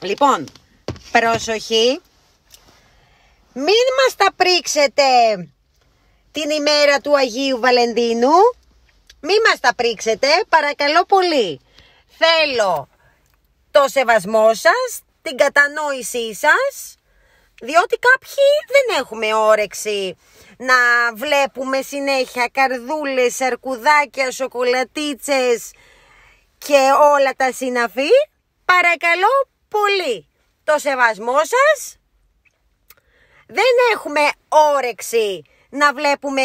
Λοιπόν, προσοχή, μην μας τα πρίξετε την ημέρα του Αγίου Βαλεντίνου. Μην μας τα πρίξετε, παρακαλώ πολύ. Θέλω το σεβασμό σας, την κατανόησή σας, διότι κάποιοι δεν έχουμε όρεξη να βλέπουμε συνέχεια καρδούλες, αρκουδάκια, σοκολατίτσες και όλα τα συναφή. Παρακαλώ πολύ, το σεβασμό σας. Δεν έχουμε όρεξη να βλέπουμε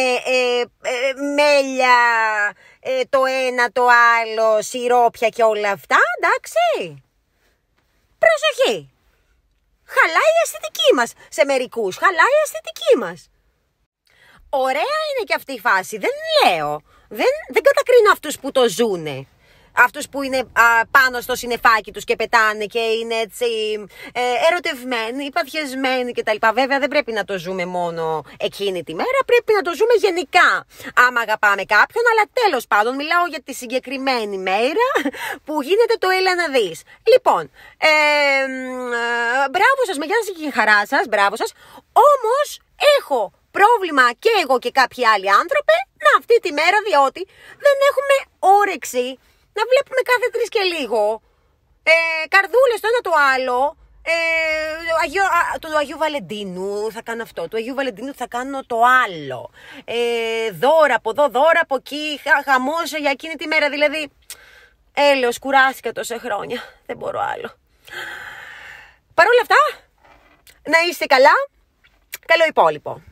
μέλια, το ένα, το άλλο, σιρόπια και όλα αυτά, εντάξει. Προσοχή. Χαλάει η αισθητική μας σε μερικούς, χαλάει η αισθητική μας. Ωραία είναι και αυτή η φάση, δεν λέω. Δεν κατακρίνω αυτούς που το ζουνε. Αυτούς που είναι πάνω στο συννεφάκι τους και πετάνε και είναι έτσι ερωτευμένοι, παθιασμένοι κτλ. Βέβαια δεν πρέπει να το ζούμε μόνο εκείνη τη μέρα, πρέπει να το ζούμε γενικά άμα αγαπάμε κάποιον, αλλά τέλος πάντων μιλάω για τη συγκεκριμένη μέρα που γίνεται το έλα να δεις. Λοιπόν, μπράβο σας, με γεια σας και χαρά σας, μπράβο σας, όμως έχω πρόβλημα και εγώ και κάποιοι άλλοι άνθρωποι αυτή τη μέρα, διότι δεν έχουμε όρεξη να βλέπουμε κάθε 3 και λίγο καρδούλες το ένα το άλλο. Του Αγίου Βαλεντίνου θα κάνω αυτό, του Αγίου Βαλεντίνου θα κάνω το άλλο, δώρα από εδώ, δώρα από εκεί, χαμός για εκείνη τη μέρα. Δηλαδή έλεος, κουράστηκα τόσα χρόνια, δεν μπορώ άλλο. Παρ' όλα αυτά, να είστε καλά, καλό υπόλοιπο.